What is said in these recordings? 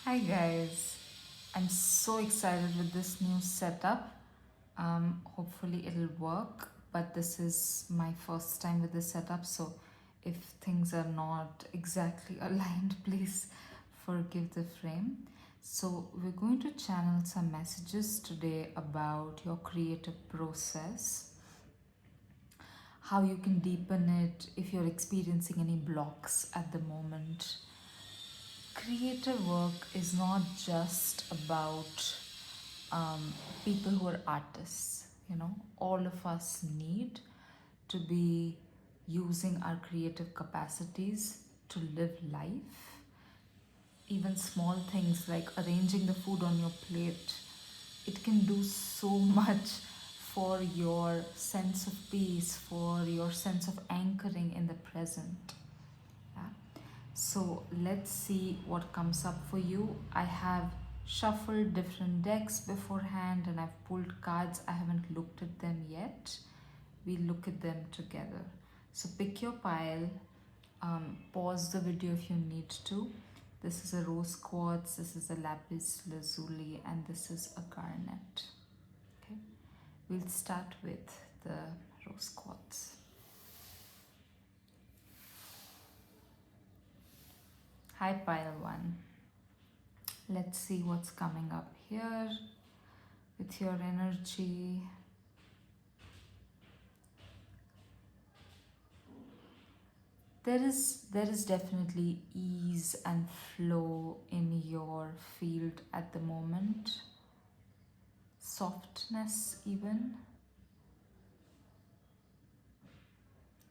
Hi guys, I'm so excited with this new setup. Hopefully it'll work, but this is my first time with this setup, so if things are not exactly aligned, please forgive the frame. So we're going to channel some messages today about your creative process, how you can deepen it if you're experiencing any blocks at the moment. Creative work is not just about people who are artists. All of us need to be using our creative capacities to live life. Even small things like arranging the food on your plate, it can do so much for your sense of peace, for your sense of anchoring in the present. Yeah. So let's see what comes up for you. I have shuffled different decks beforehand and I've pulled cards. I haven't looked at them yet. We look at them together. So pick your pile, pause the video if you need to. This is a rose quartz, this is a lapiz lazuli, and this is a garnet. Okay, we'll start with the rose quartz. Hi, pile one. Let's see what's coming up here with your energy. There is definitely ease and flow in your field at the moment. Softness even.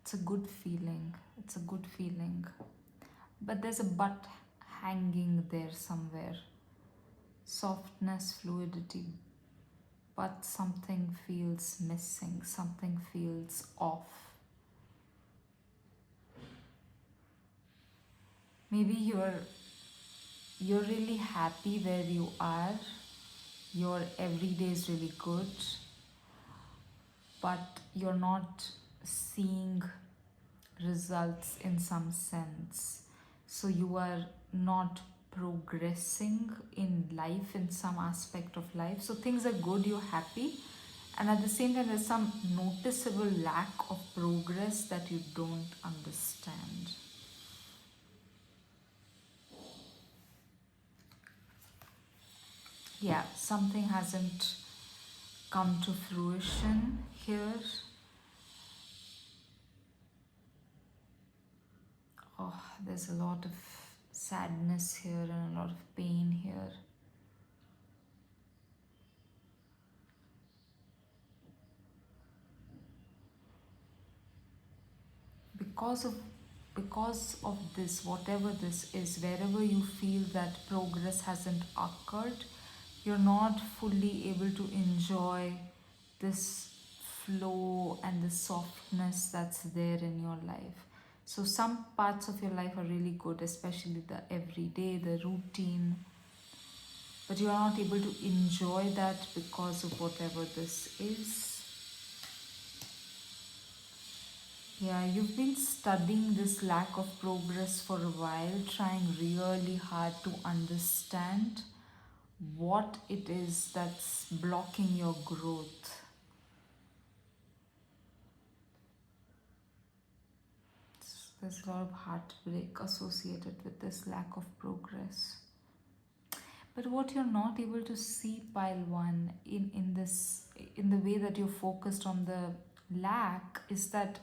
It's a good feeling. It's a good feeling. But there's a but hanging there somewhere. Softness, fluidity, but something feels missing, something feels off. Maybe you're really happy where you are. Your everyday is really good, but you're not seeing results in some sense. So you are not progressing in life, in some aspect of life. So things are good, you're happy, and at the same time there's some noticeable lack of progress that you don't understand. Yeah, something hasn't come to fruition here. Oh, there's a lot of sadness here and a lot of pain here. Because of this, whatever this is, wherever you feel that progress hasn't occurred, you're not fully able to enjoy this flow and the softness that's there in your life. So some parts of your life are really good, especially the everyday, the routine, but you are not able to enjoy that because of whatever this is. Yeah, you've been studying this lack of progress for a while, trying really hard to understand what it is that's blocking your growth. There's a lot of heartbreak associated with this lack of progress. But what you're not able to see, pile one, in the way that you're focused on the lack, is that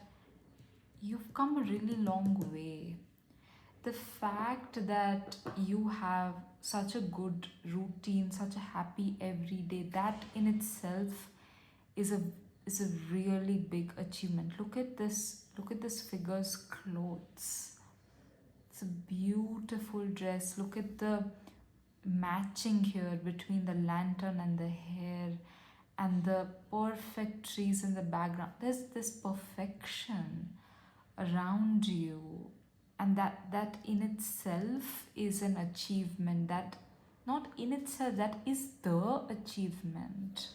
you've come a really long way. The fact that you have such a good routine, such a happy everyday, that in itself is a really big achievement. Look at this figure's clothes. It's a beautiful dress. Look at the matching here between the lantern and the hair and the perfect trees in the background. There's this perfection around you, and that in itself is an achievement. That not in itself, that is the achievement.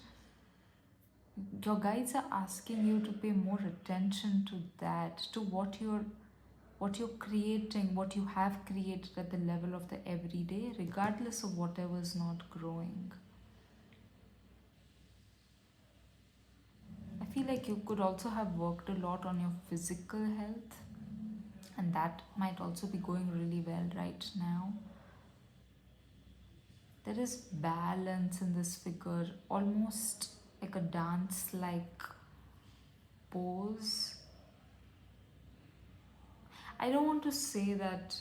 Your guides are asking you to pay more attention to that, to what you're what you're creating, what you have created at the level of the everyday, regardless of whatever is not growing. I feel like you could also have worked a lot on your physical health, and that might also be going really well right now. There is balance in this figure, almost like a dance like pose. I don't want to say that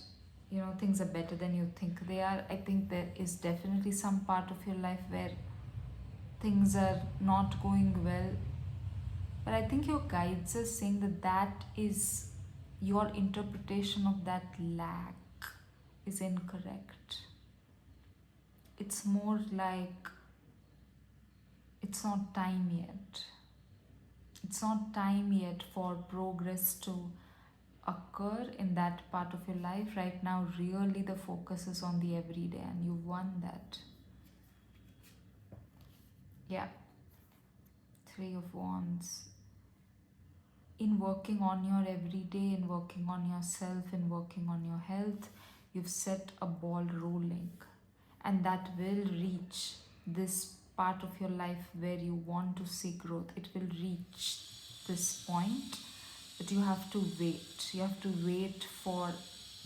things are better than you think they are. I think there is definitely some part of your life where things are not going well, but I think your guides are saying that that is your interpretation of that lack is incorrect. It's more like it's not time yet. It's not time yet for progress to occur in that part of your life. Right now, really the focus is on the everyday, and you won that. Yeah, Three of Wands. In working on your everyday, in working on yourself, in working on your health, you've set a ball rolling, and that will reach this part of your life where you want to see growth. It will reach this point, but you have to wait. You have to wait for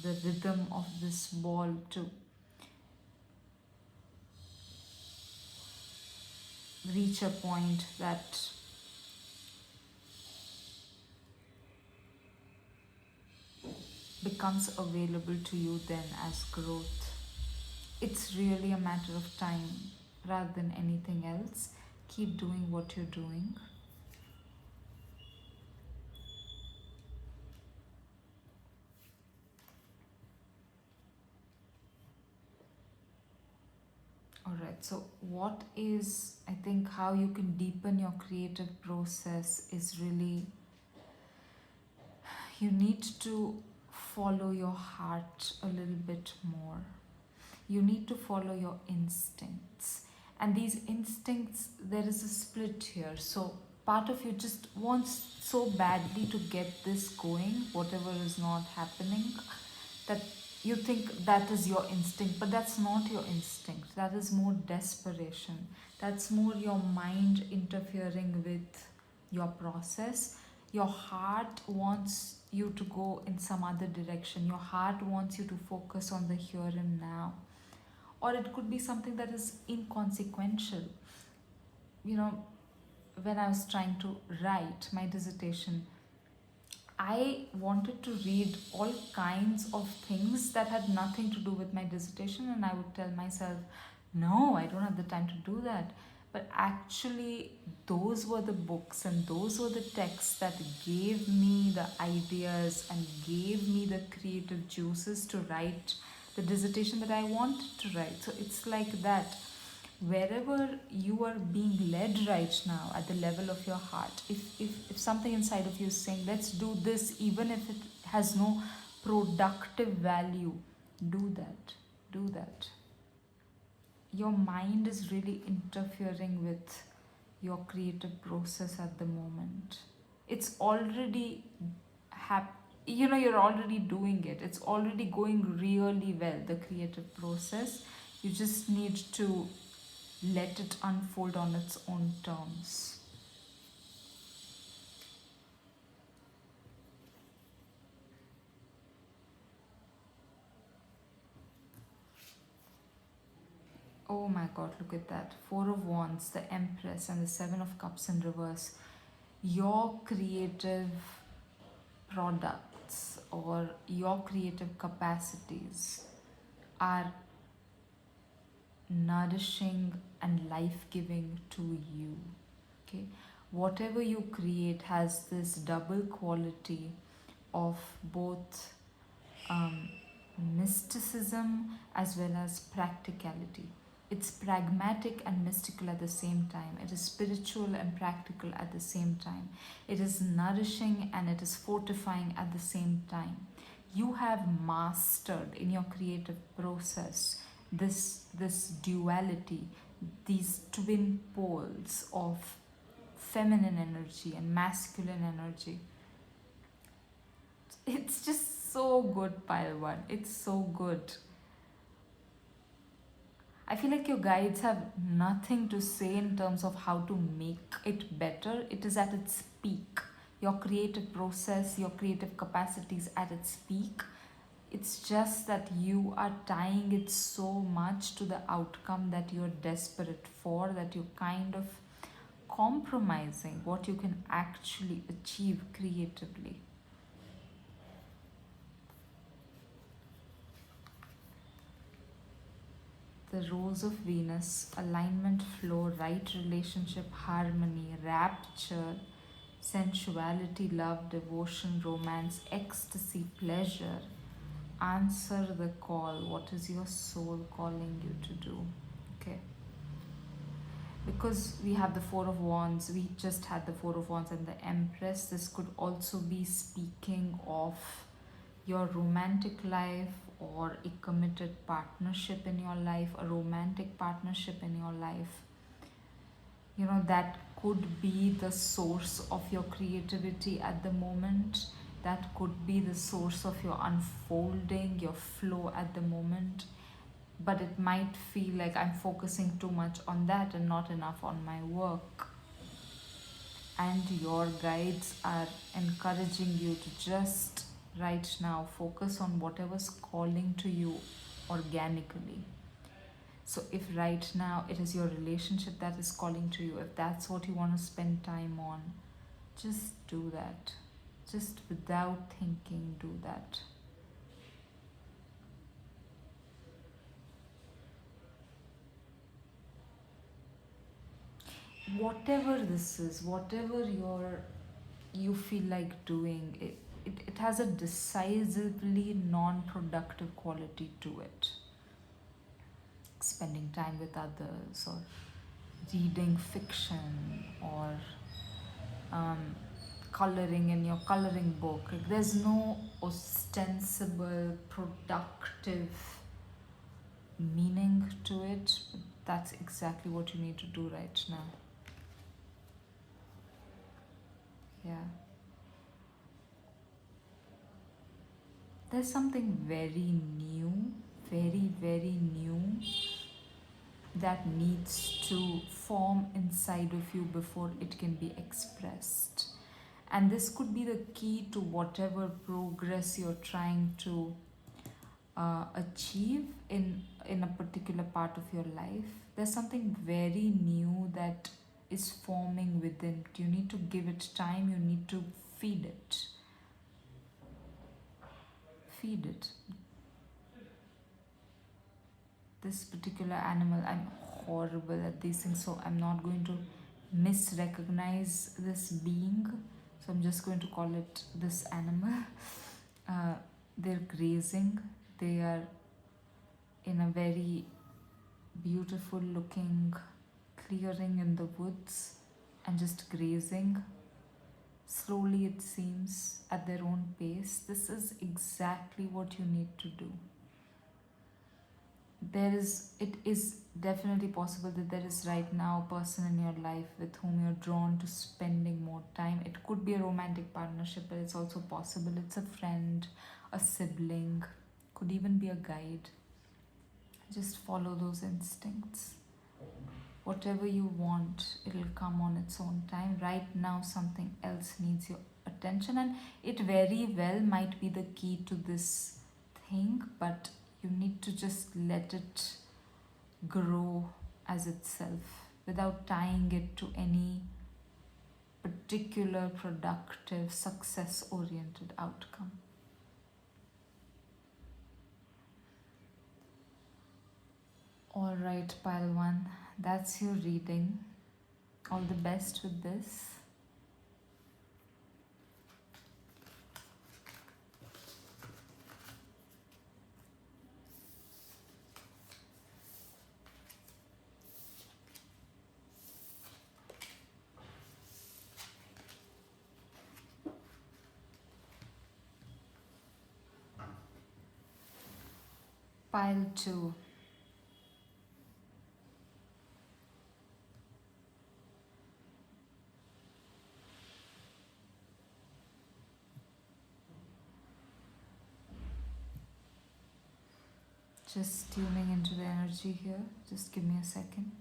the rhythm of this ball to reach a point that becomes available to you then as growth. It's really a matter of time rather than anything else. Keep doing what you're doing. Alright, so what is, I think, how you can deepen your creative process is really, you need to follow your heart a little bit more. You need to follow your instincts. And these instincts, there is a split here. So part of you just wants so badly to get this going, whatever is not happening, that you think that is your instinct, but that's not your instinct. That is more desperation. That's more your mind interfering with your process. Your heart wants you to go in some other direction. Your heart wants you to focus on the here and now. Or it could be something that is inconsequential. When I was trying to write my dissertation, I wanted to read all kinds of things that had nothing to do with my dissertation, and I would tell myself, no, I don't have the time to do that. But actually, those were the books and those were the texts that gave me the ideas and gave me the creative juices to write the dissertation that I wanted to write. So it's like that. Wherever you are being led right now at the level of your heart, if something inside of you is saying, let's do this, even if it has no productive value, do that. Do that. Your mind is really interfering with your creative process at the moment. It's already you're already doing it. It's already going really well, the creative process. You just need to let it unfold on its own terms. Oh my god, look at that. Four of Wands, the Empress, and the Seven of Cups in reverse. Your creative products or your creative capacities are nourishing and life-giving to you. Okay, whatever you create has this double quality of both mysticism as well as practicality. It's pragmatic and mystical at the same time. It is spiritual and practical at the same time. It is nourishing and it is fortifying at the same time. You have mastered in your creative process this duality, these twin poles of feminine energy and masculine energy. It's just so good, pile one. It's so good. I feel like your guides have nothing to say in terms of how to make it better. It is at its peak. Your creative process, your creative capacity is at its peak. It's just that you are tying it so much to the outcome that you're desperate for, that you're kind of compromising what you can actually achieve creatively. The Rose of Venus, alignment, flow, right relationship, harmony, rapture, sensuality, love, devotion, romance, ecstasy, pleasure. Answer the call. What is your soul calling you to do? Okay. Because we have the Four of Wands, we just had the Four of Wands and the Empress. This could also be speaking of your romantic life or a committed partnership in your life, a romantic partnership in your life. You know, that could be the source of your creativity at the moment. That could be the source of your unfolding, your flow at the moment. But it might feel like I'm focusing too much on that and not enough on my work. And your guides are encouraging you to just right now focus on whatever's calling to you organically. So if right now it is your relationship that is calling to you, if that's what you want to spend time on, just do that. Just without thinking, do that. Whatever this is, whatever you feel like doing, it has a decisively non-productive quality to it. Spending time with others, or reading fiction, or coloring in your coloring book. Like, there's no ostensible, productive meaning to it. That's exactly what you need to do right now. Yeah. There's something very new, very new that needs to form inside of you before it can be expressed. And this could be the key to whatever progress you're trying to achieve in a particular part of your life. There's something very new that is forming within. You need to give it time, you need to feed it. Feed it. This particular animal, I'm horrible at these things, so I'm not going to misrecognize this being, so I'm just going to call it this animal. They're grazing. They are in a very beautiful looking clearing in the woods and just grazing slowly, it seems, at their own pace. This is exactly what you need to do. It is definitely possible that there is right now a person in your life with whom you're drawn to spending more time. It could be a romantic partnership, but it's also possible it's a friend, a sibling, could even be a guide. Just follow those instincts. Whatever you want, it'll come on its own time. Right now, something else needs your attention, and it very well might be the key to this thing, but you need to just let it grow as itself without tying it to any particular productive, success oriented outcome. All right, pile one, that's your reading. All the best with this. Pile two. Just tuning into the energy here. Just give me a second.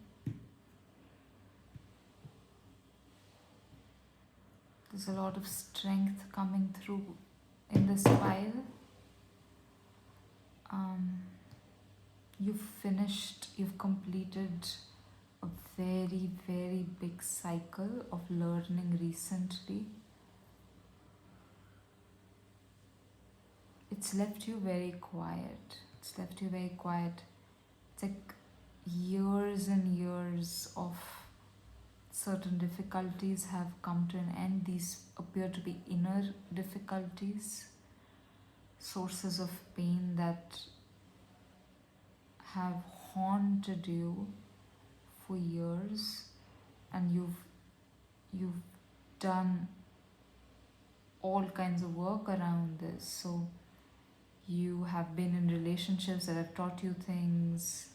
There's a lot of strength coming through in this pile. You've completed a very, very big cycle of learning recently. It's left you very quiet. It's like years and years of certain difficulties have come to an end. These appear to be inner difficulties, sources of pain that have haunted you for years, and you've done all kinds of work around this. So you have been in relationships that have taught you things,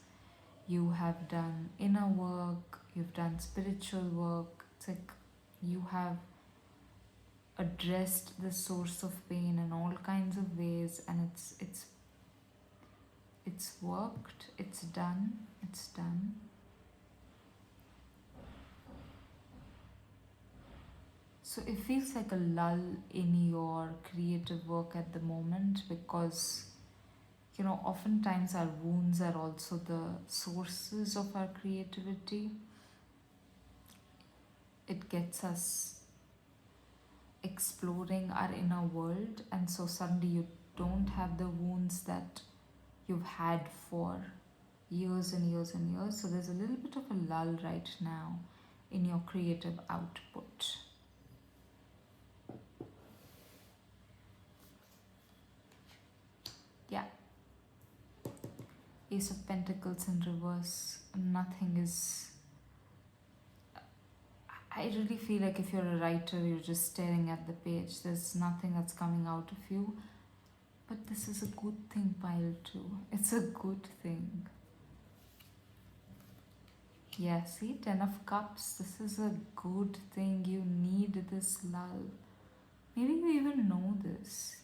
you have done inner work, you've done spiritual work. It's like you have addressed the source of pain in all kinds of ways, and it's worked, it's done. So it feels like a lull in your creative work at the moment, because oftentimes our wounds are also the sources of our creativity. It gets us exploring our inner world, and so suddenly you don't have the wounds that you've had for years and years and years. So there's a little bit of a lull right now in your creative output. Yeah. Ace of Pentacles in reverse. Nothing is... I really feel like if you're a writer, you're just staring at the page. There's nothing that's coming out of you. But this is a good thing, pile 2. It's a good thing. Yeah, see? 10 of Cups. This is a good thing. You need this lull. Maybe you even know this.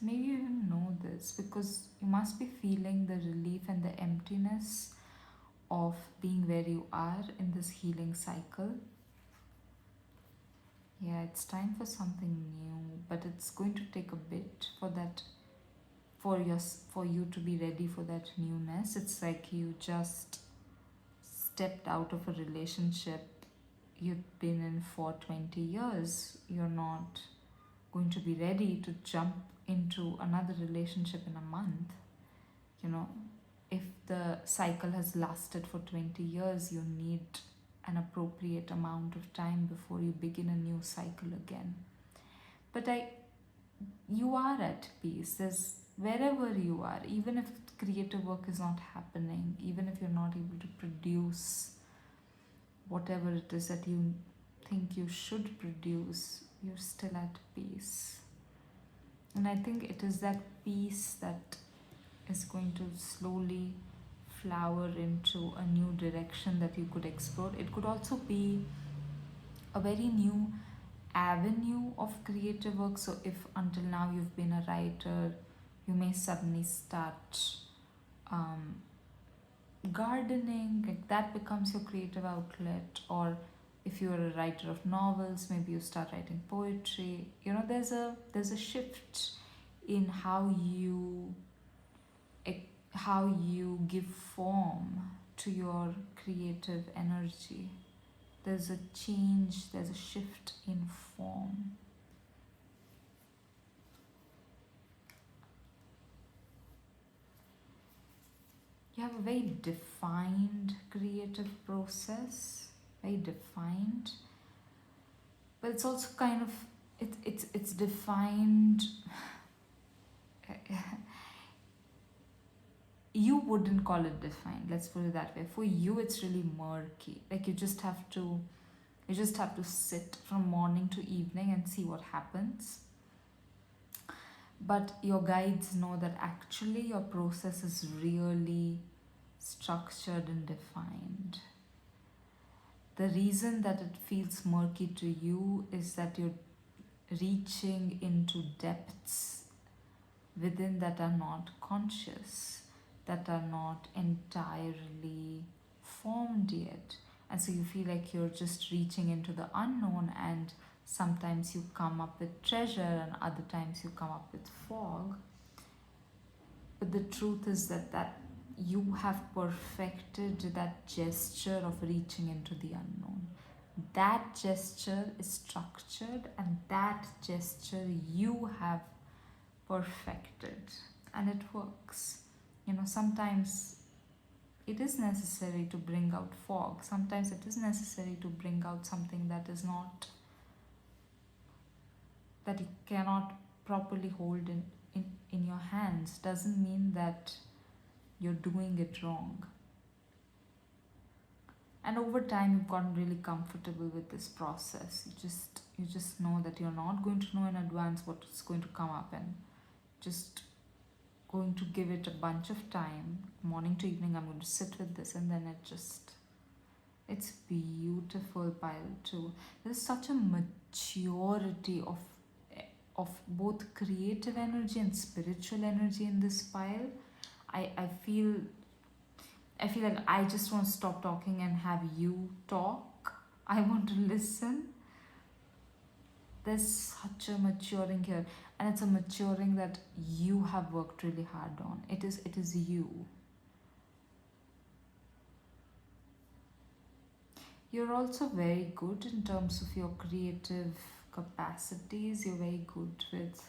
Because you must be feeling the relief and the emptiness of being where you are in this healing cycle. Yeah, it's time for something new, but it's going to take a bit for you to be ready for that newness. It's like you just stepped out of a relationship you've been in for 20 years. You're not going to be ready to jump into another relationship in a month. If the cycle has lasted for 20 years, you need an appropriate amount of time before you begin a new cycle again. But you are at peace. There's wherever you are, even if creative work is not happening, even if you're not able to produce whatever it is that you think you should produce, you're still at peace. And I think it is that peace that is going to slowly flower into a new direction that you could explore. It could also be a very new avenue of creative work. So if until now you've been a writer, you may suddenly start gardening, like that becomes your creative outlet. Or if you're a writer of novels, maybe you start writing poetry. There's a shift in how you give form to your creative energy. There's a change, there's a shift in form. You have a very defined creative process, very defined, but it's also kind of, it's defined. You wouldn't call it defined, let's put it that way. For you, it's really murky. Like you just have to sit from morning to evening and see what happens. But your guides know that actually your process is really structured and defined. The reason that it feels murky to you is that you're reaching into depths within that are not conscious. that are not entirely formed yet. And so you feel like you're just reaching into the unknown, and sometimes you come up with treasure and other times you come up with fog. But the truth is that you have perfected that gesture of reaching into the unknown. That gesture is structured, and that gesture you have perfected, and it works. Sometimes it is necessary to bring out fog. Sometimes it is necessary to bring out something that is not, that you cannot properly hold in your hands. Doesn't mean that you're doing it wrong. And over time you've gotten really comfortable with this process. You just know that you're not going to know in advance what's going to come up, and just going to give it a bunch of time. Morning to evening I'm going to sit with this, and then it's beautiful pile too. There's such a maturity of both creative energy and spiritual energy in this pile. I feel like I just want to stop talking and have you talk. I want to listen. There's such a maturing here, and it's a maturing that you have worked really hard on. It is you. You're also very good in terms of your creative capacities. You're very good with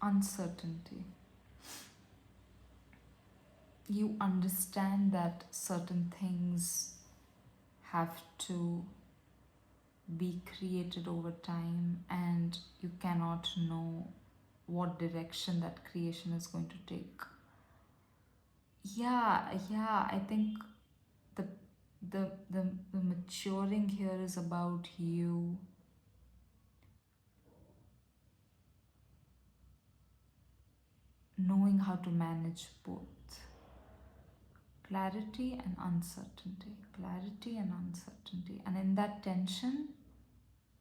uncertainty. You understand that certain things have to be created over time, and you cannot know what direction that creation is going to take. Yeah, I think the maturing here is about you knowing how to manage both clarity and uncertainty, and in that tension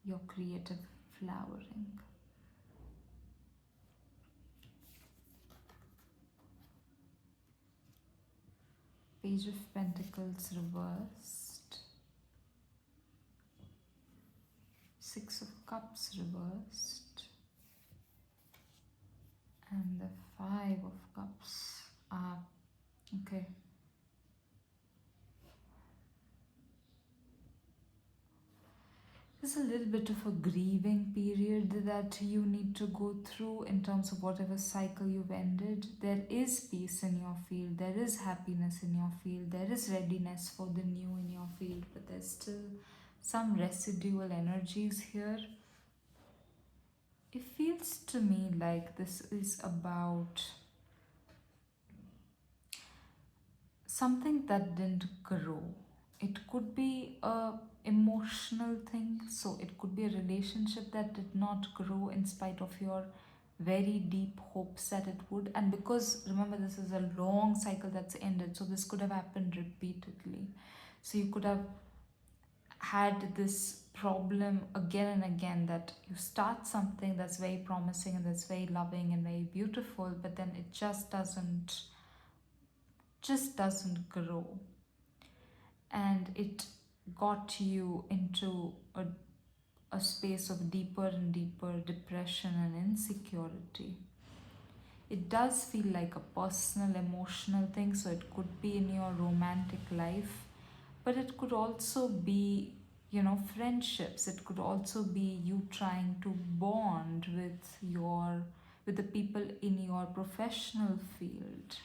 your creative flowering. Page of Pentacles reversed, Six of Cups reversed, and the Five of Cups. Okay. There's a little bit of a grieving period that you need to go through in terms of whatever cycle you've ended. There is peace in your field, there is happiness in your field, there is readiness for the new in your field, but there's still some residual energies here. It feels to me like this is about something that didn't grow. It could be a emotional thing, so it could be a relationship that did not grow in spite of your very deep hopes that it would. And because remember, this is a long cycle that's ended, so this could have happened repeatedly. So you could have had this problem again and again, that you start something that's very promising and that's very loving and very beautiful, but then it just doesn't grow, and it got you into a space of deeper and deeper depression and insecurity. It does feel like a personal emotional thing, so it could be in your romantic life, but it could also be friendships. It could also be you trying to bond with the people in your professional field.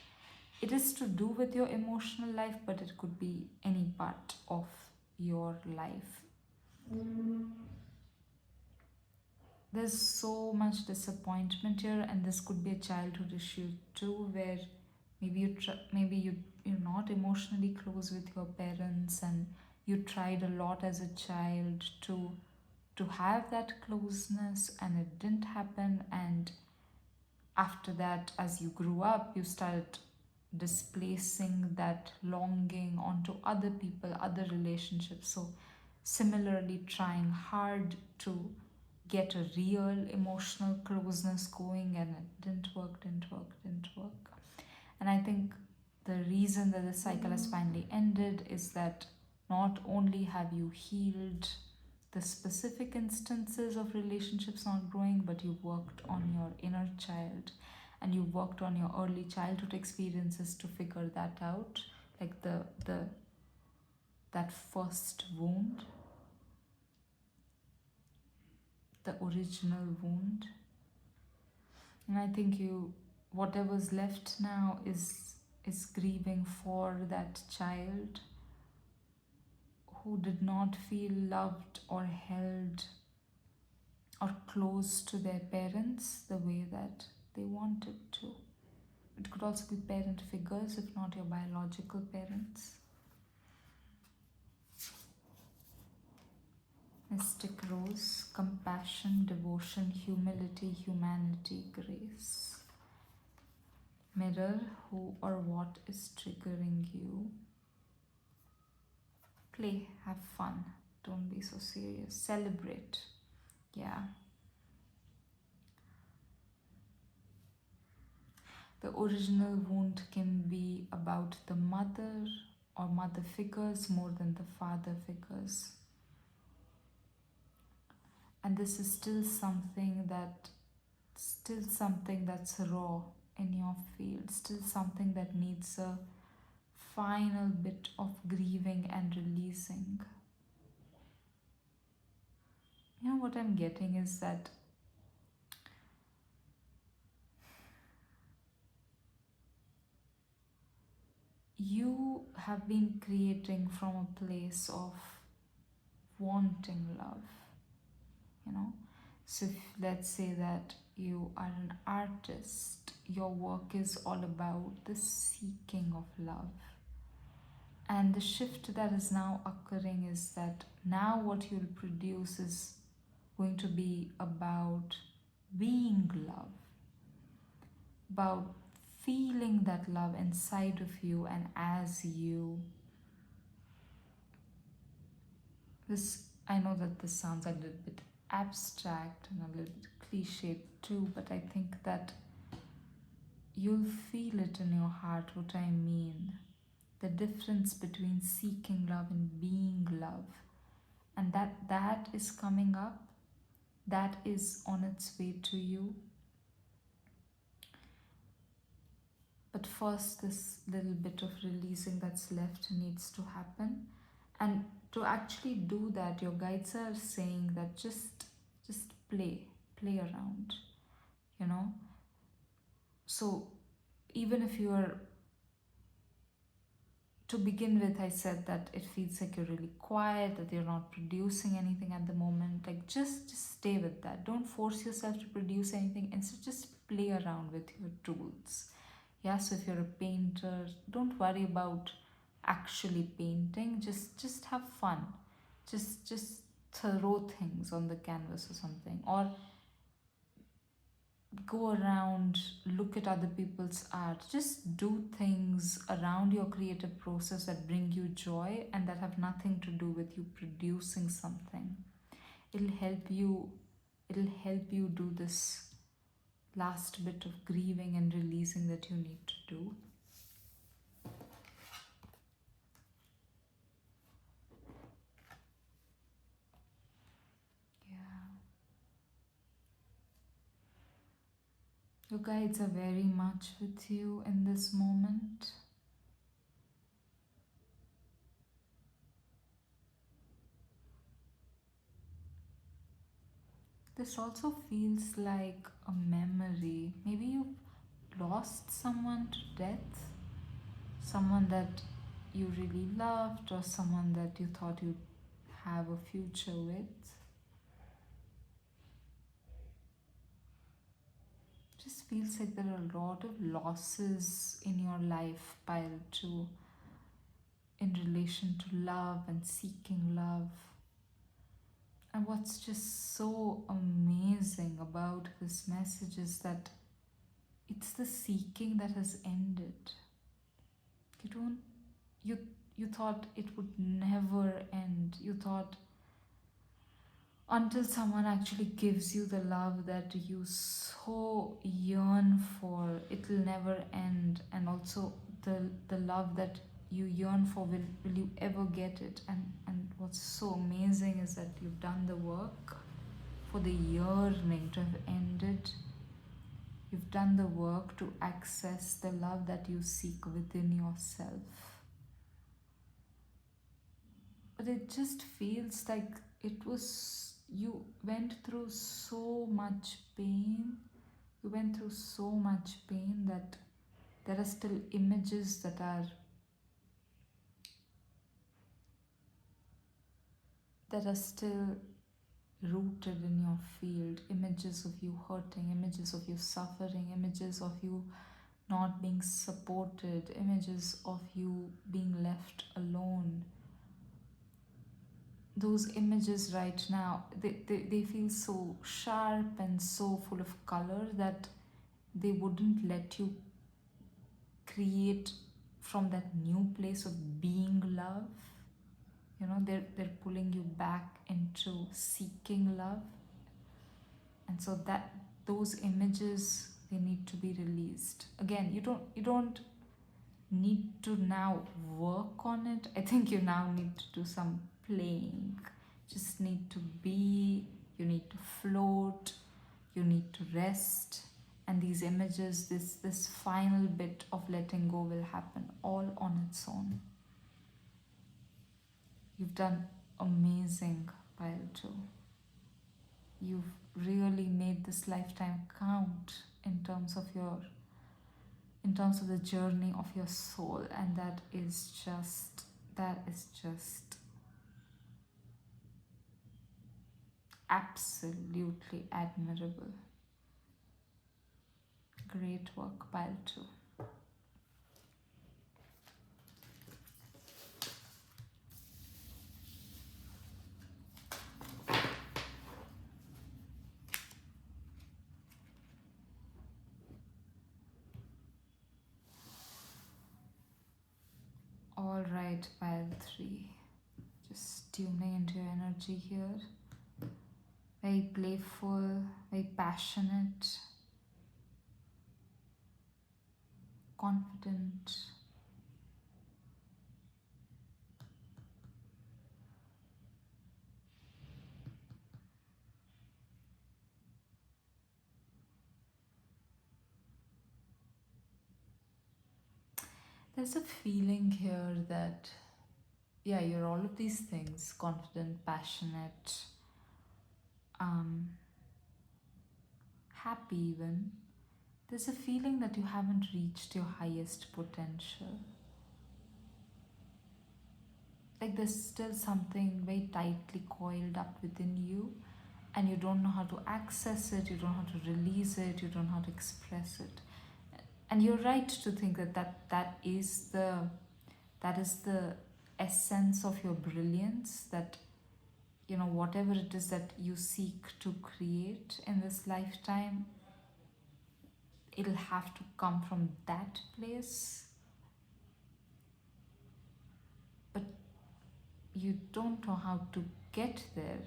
It is to do with your emotional life, but it could be any part of your life. There's so much disappointment here, and this could be a childhood issue too, where maybe you're not emotionally close with your parents, and you tried a lot as a child to have that closeness, and it didn't happen. And after that, as you grew up, you started displacing that longing onto other people, other relationships. So similarly, trying hard to get a real emotional closeness going, and it didn't work. And I think the reason that the cycle has finally ended is that not only have you healed the specific instances of relationships not growing, but you worked on your inner child, and you worked on your early childhood experiences to figure that out, like the that first wound, the original wound. And I think whatever's left now is grieving for that child who did not feel loved or held or close to their parents the way that they wanted to. It could also be parent figures, if not your biological parents. Mystic Rose, compassion, devotion, humility, humanity, grace. Mirror, who or what is triggering you. Play, have fun, don't be so serious. Celebrate, yeah. The original wound can be about the mother or mother figures more than the father figures. And this is still something that's raw in your field, still something that needs a final bit of grieving and releasing. You know what I'm getting is that you have been creating from a place of wanting love, you know. So if, let's say that you are an artist, your work is all about the seeking of love. And the shift that is now occurring is that now what you'll produce is going to be about being love, about feeling that love inside of you and as you. This, I know that this sounds a little bit abstract and a little bit cliched too, but I think that you'll feel it in your heart what I mean. The difference between seeking love and being love. And that is coming up. That is on its way to you. But first, this little bit of releasing that's left needs to happen. And to actually do that, your guides are saying that just play around, you know. So even if you are, to begin with, I said that it feels like you're really quiet, that you're not producing anything at the moment. Like just stay with that. Don't force yourself to produce anything. Instead, just play around with your tools. Yeah, so if you're a painter, don't worry about actually painting. Just have fun. Just throw things on the canvas or something. Or go around, look at other people's art. Just do things around your creative process that bring you joy and that have nothing to do with you producing something. It'll help you do this last bit of grieving and releasing that you need to do. Your guides are very much with you in this moment. This also feels like a memory. Maybe you've lost someone to death, someone that you really loved, or someone that you thought you'd have a future with. Just feels like there are a lot of losses in your life piled to in relation to love and seeking love. And what's just so amazing about this message is that it's the seeking that has ended. You thought it would never end. You thought until someone actually gives you the love that you so yearn for. It'll never end. And also the love that you yearn for, will you ever get it? And what's so amazing is that you've done the work for the yearning to have ended. You've done the work to access the love that you seek within yourself. But it just feels like you went through so much pain. You went through so much pain that there are still images that are still rooted in your field. Images of you hurting, images of you suffering, images of you not being supported, images of you being left alone. Those images right now, they feel so sharp and so full of color that they wouldn't let you create from that new place of being love. They're pulling you back into seeking love. And so that those images, they need to be released. Again, you don't need to now work on it. I think you now need to do some playing. Just need to be, you need to float, you need to rest. And these images, this final bit of letting go will happen all on its own. You've done amazing, Pile 2. You've really made this lifetime count in terms of the journey of your soul, and that is just absolutely admirable. Great work, Pile 2. All right, Pile 3. Just tuning into your energy here. Very playful, very passionate, confident. There's a feeling here that, yeah, you're all of these things: confident, passionate, happy even. There's a feeling that you haven't reached your highest potential. Like there's still something very tightly coiled up within you, and you don't know how to access it, you don't know how to release it, you don't know how to express it. And you're right to think that is the essence of your brilliance, that whatever it is that you seek to create in this lifetime, it'll have to come from that place. But you don't know how to get there.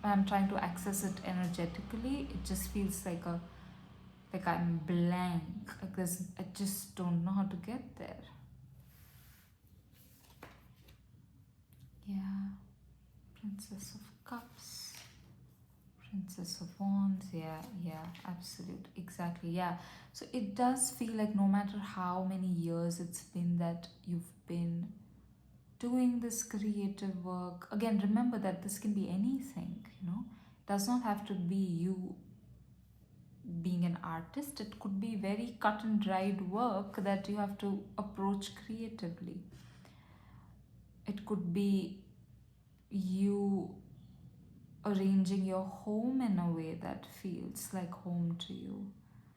When I'm trying to access it energetically, it just feels like I'm blank. I just don't know how to get there. Yeah. Princess of Cups, Princess of Wands. Yeah, absolute, exactly. Yeah. So it does feel like no matter how many years it's been that you've been doing this creative work. Again, remember that this can be anything. It does not have to be you being an artist. It could be very cut and dried work that you have to approach creatively. It could be you arranging your home in a way that feels like home to you.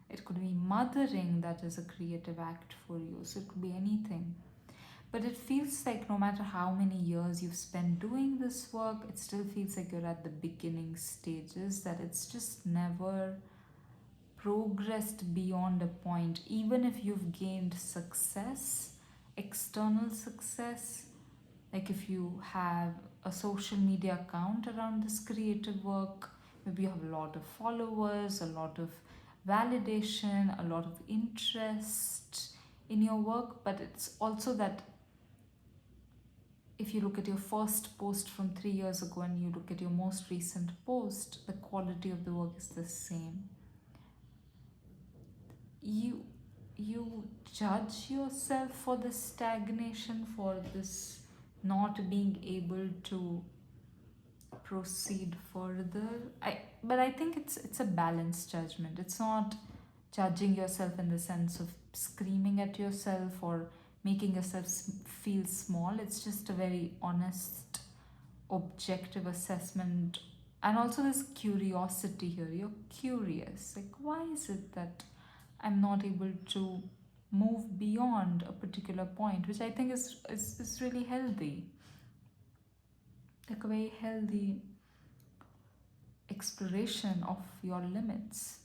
It could be mothering, that is a creative act for you. So it could be anything. But it feels like no matter how many years you've spent doing this work, it still feels like you're at the beginning stages, that it's just never progressed beyond a point. Even if you've gained success, external success, Like if you have a social media account around this creative work, maybe you have a lot of followers, a lot of validation, a lot of interest in your work, but it's also that if you look at your first post from 3 years ago and you look at your most recent post, the quality of the work is the same. You judge yourself for this stagnation, for this not being able to proceed further. But I think it's a balanced judgment. It's not judging yourself in the sense of screaming at yourself or making yourself feel small. It's just a very honest, objective assessment. And also this curiosity here. You're curious. Like, why is it that I'm not able to move beyond a particular point, which I think is really healthy. Like a very healthy exploration of your limits.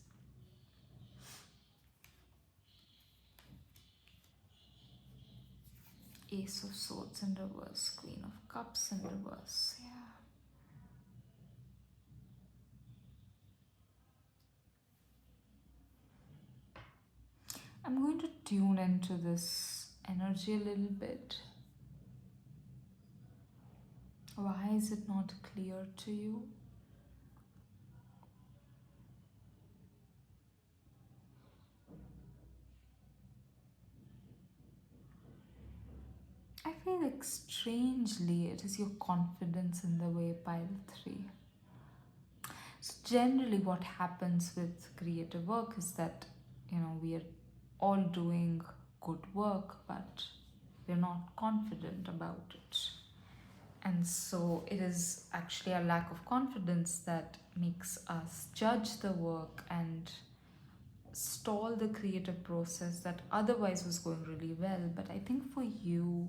Ace of Swords in reverse, Queen of Cups in reverse. Yeah. I'm going to tune into this energy a little bit. Why is it not clear to you? I feel like strangely it is your confidence in the way, pile 3. So generally what happens with creative work is that, we are all doing good work, but we're not confident about it. And so it is actually a lack of confidence that makes us judge the work and stall the creative process that otherwise was going really well. But I think for you,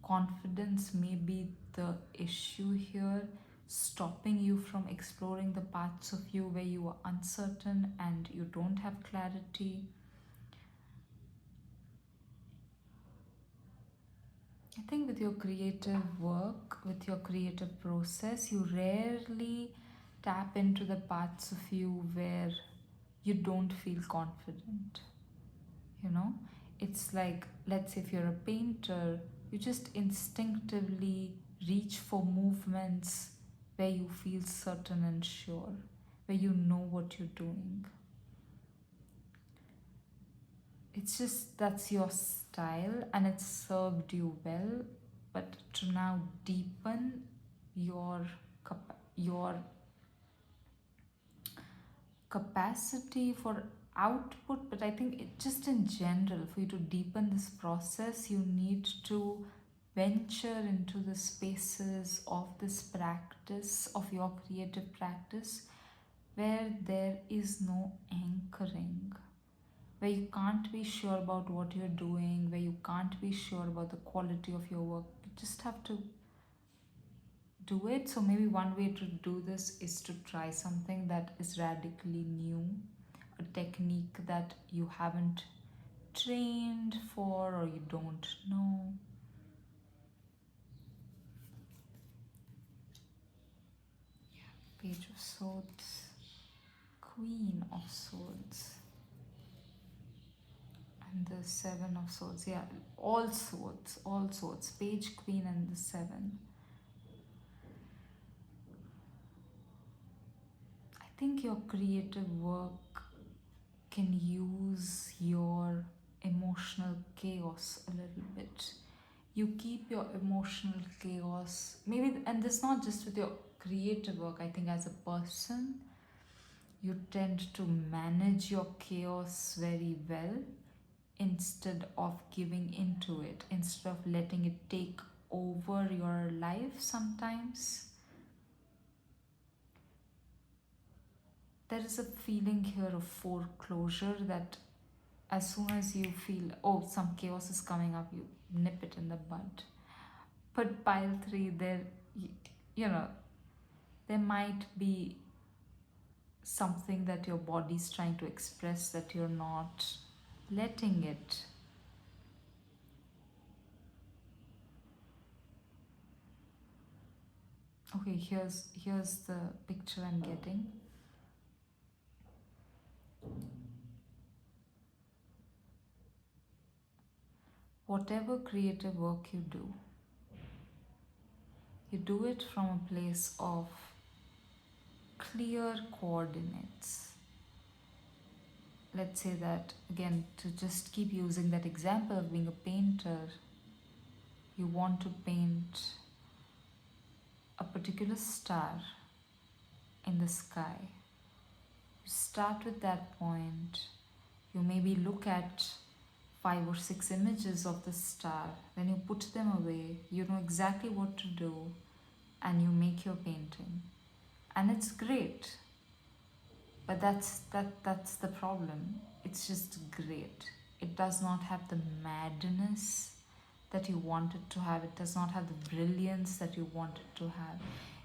confidence may be the issue here, stopping you from exploring the parts of you where you are uncertain and you don't have clarity. I think with your creative work, with your creative process, you rarely tap into the parts of you where you don't feel confident. It's like, let's say if you're a painter, you just instinctively reach for movements where you feel certain and sure, where you know what you're doing. It's just that's your style and it's served you well, but to now deepen your capacity for output, but I think just in general, for you to deepen this process, you need to venture into the spaces of this practice, of your creative practice, where there is no anchoring, where you can't be sure about what you're doing, where you can't be sure about the quality of your work. You just have to do it. So maybe one way to do this is to try something that is radically new, a technique that you haven't trained for or you don't know. Page of Swords, Queen of Swords, and the Seven of Swords. Yeah, all swords, Page, Queen, and the 7. I think your creative work can use your emotional chaos a little bit. You keep your emotional chaos, maybe, and this is not just with your creative work. I think as a person, you tend to manage your chaos very well instead of giving into it, instead of letting it take over your life sometimes. There is a feeling here of foreclosure that as soon as you feel, oh, some chaos is coming up, you nip it in the bud. But pile 3, there might be something that your body's trying to express that you're not letting it. Okay, here's the picture I'm getting. Whatever creative work you do it from a place of clear coordinates. Let's say that again, to just keep using that example of being a painter, you want to paint a particular star in the sky. You start with that point. You maybe look at 5 or 6 images of the star, then you put them away. You know exactly what to do, and you make your painting, and it's great. But that's the problem. It's just great. It does not have the madness that you want it to have. It does not have the brilliance that you want it to have.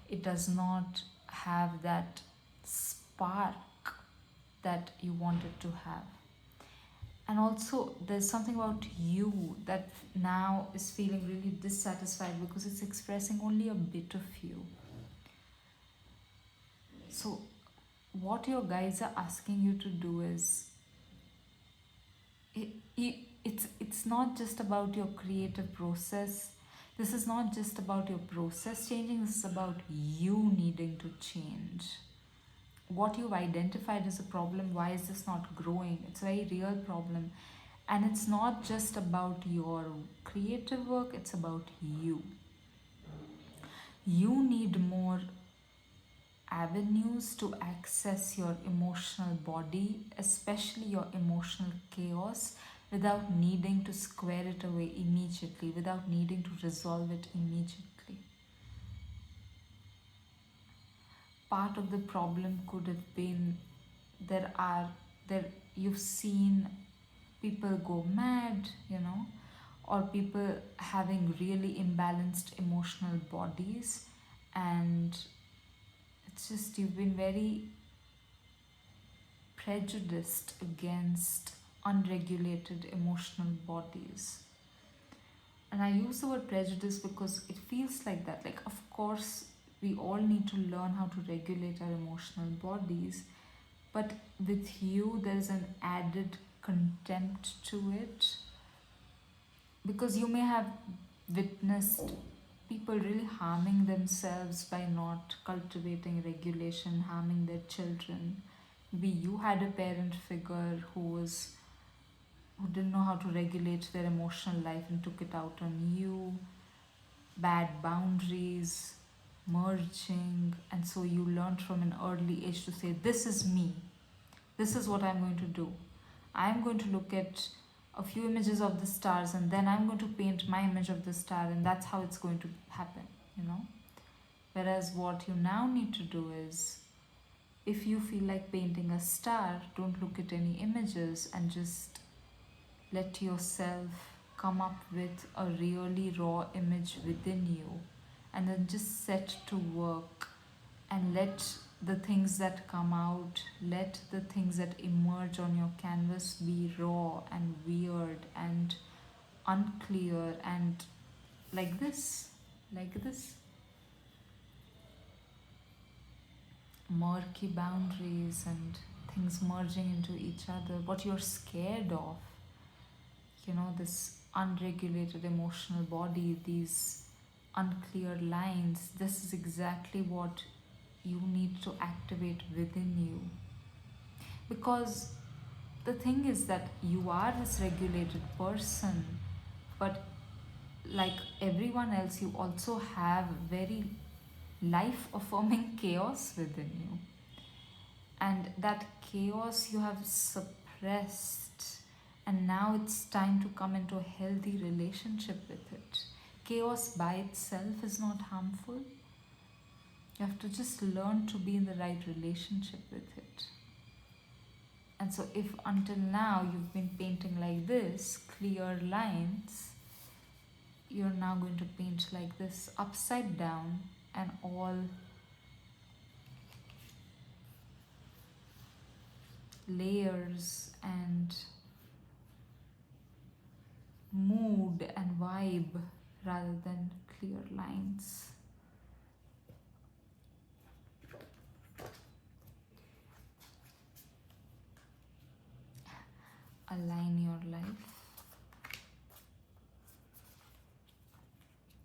It does not have that spark that you want it to have. And also, there's something about you that now is feeling really dissatisfied because it's expressing only a bit of you. So, what your guides are asking you to do is, it's not just about your creative process. This is not just about your process changing. This is about you needing to change. What you've identified as a problem, why is this not growing? It's a very real problem. And it's not just about your creative work, it's about you. You need more avenues to access your emotional body, especially your emotional chaos, without needing to square it away immediately, without needing to resolve it immediately. Part of the problem could have been there you've seen people go mad, or people having really imbalanced emotional bodies, and it's just you've been very prejudiced against unregulated emotional bodies. And I use the word prejudice because it feels like that. Like, of course, we all need to learn how to regulate our emotional bodies, but with you, there's an added contempt to it, because you may have witnessed people really harming themselves by not cultivating regulation, harming their children. Maybe you had a parent figure who didn't know how to regulate their emotional life and took it out on you. Bad boundaries, merging, and so you learned from an early age to say, this is me, this is what I'm going to do. I'm going to look at a few images of the stars, and then I'm going to paint my image of the star, and that's how it's going to happen. Whereas what you now need to do is, if you feel like painting a star, don't look at any images and just let yourself come up with a really raw image within you, and then just set to work and let the things that come out, let the things that emerge on your canvas be raw and weird and unclear and like this, murky boundaries and things merging into each other. What you're scared of, this unregulated emotional body, these unclear lines, this is exactly what you need to activate within you. Because the thing is that you are this regulated person, but like everyone else, you also have very life affirming chaos within you. And that chaos you have suppressed, and now it's time to come into a healthy relationship with it. Chaos by itself is not harmful. You have to just learn to be in the right relationship with it. And so, if until now you've been painting like this, clear lines, you're now going to paint like this, upside down, and all layers and mood and vibe rather than clear lines. align your life.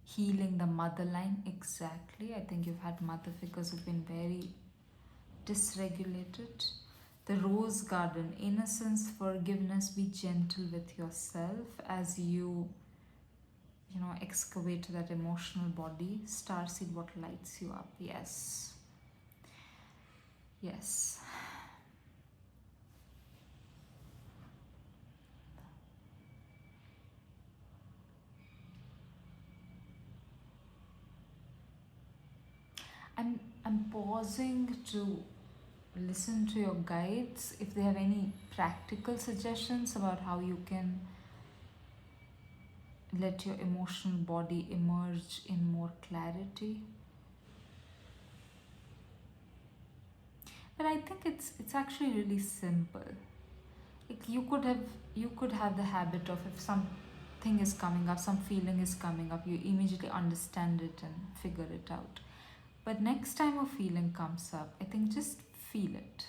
Healing the mother line, exactly. I think you've had mother figures who've been very dysregulated. The rose garden, innocence, forgiveness, be gentle with yourself as you excavate that emotional body. Starseed, what lights you up? Yes. Yes. I'm pausing to listen to your guides if they have any practical suggestions about how you can let your emotional body emerge in more clarity. But I think it's actually really simple. Like you could have the habit of, if something is coming up, some feeling is coming up, you immediately understand it and figure it out. But next time a feeling comes up, I think just feel it.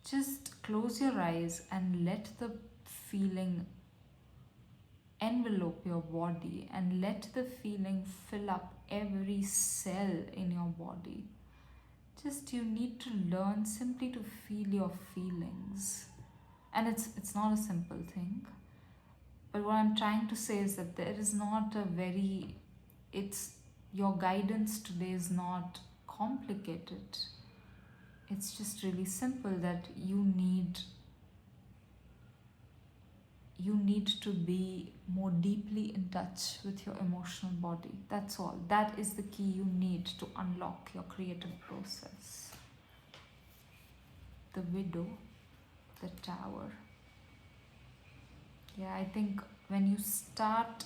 Just close your eyes and let the feeling envelope your body and let the feeling fill up every cell in your body. Just you need to learn simply to feel your feelings. And it's not a simple thing. But what I'm trying to say is that there is not a very your guidance today is not complicated. It's just really simple that you need to be more deeply in touch with your emotional body. That's all. That is the key you need to unlock your creative process. The widow, the tower. Yeah, I think when you start,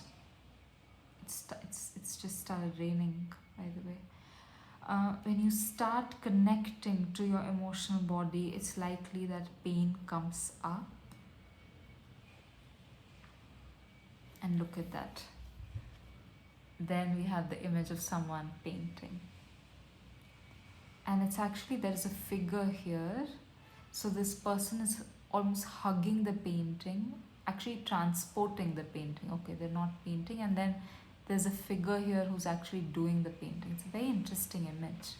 it's just started raining, by the way. When you start connecting to your emotional body, it's likely that pain comes up. And look at that. Then we have the image of someone painting. And it's actually, there's a figure here. So this person is almost hugging the painting, actually transporting the painting. Okay, they're not painting. And then there's a figure here who's actually doing the painting. It's a very interesting image.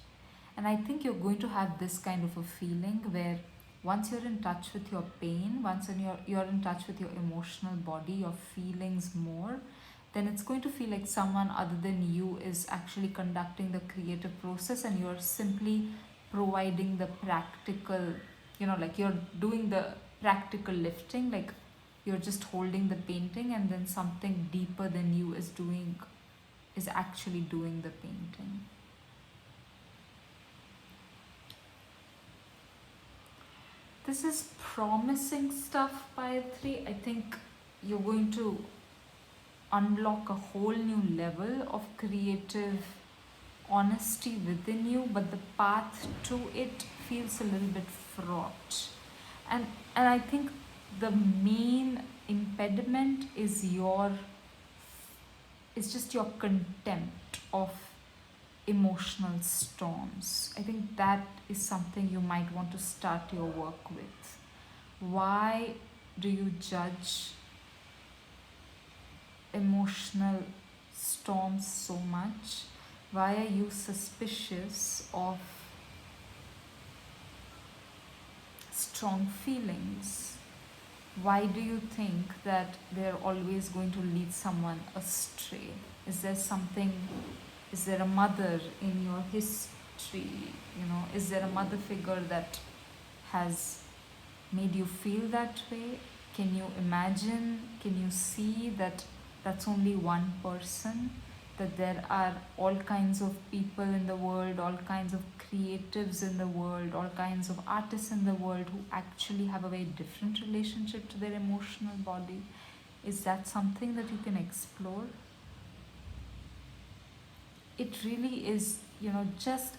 And I think you're going to have this kind of a feeling where once you're in touch with your pain, once you're in touch with your emotional body, your feelings more, then it's going to feel like someone other than you is actually conducting the creative process and you're simply providing the practical, like you're doing the practical lifting, like you're just holding the painting and then something deeper than you is actually doing the painting. This is promising stuff, Gayatri. I think you're going to unlock a whole new level of creative honesty within you, but the path to it feels a little bit fraught. And I think the main impediment is just your contempt of emotional storms. I think that is something you might want to start your work with. Why do you judge emotional storms so much? Why are you suspicious of strong feelings? Why do you think that they're always going to lead someone astray? Is there a mother in your history? Is there a mother figure that has made you feel that way? Can you imagine? Can you see that that's only one person? That there are all kinds of people in the world, all kinds of creatives in the world, all kinds of artists in the world who actually have a very different relationship to their emotional body? Is that something that you can explore? It really is, just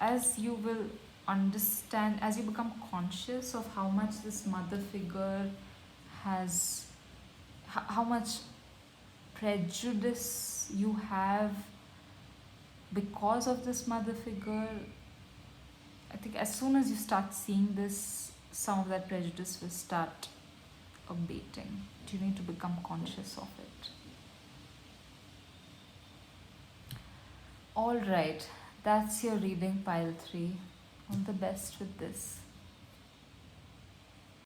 as you will understand, as you become conscious of how much this mother figure has, how much prejudice you have because of this mother figure. I think as soon as you start seeing this some of that prejudice will start abating. You need to become conscious of it. All right, that's your reading, pile 3. All the best with this.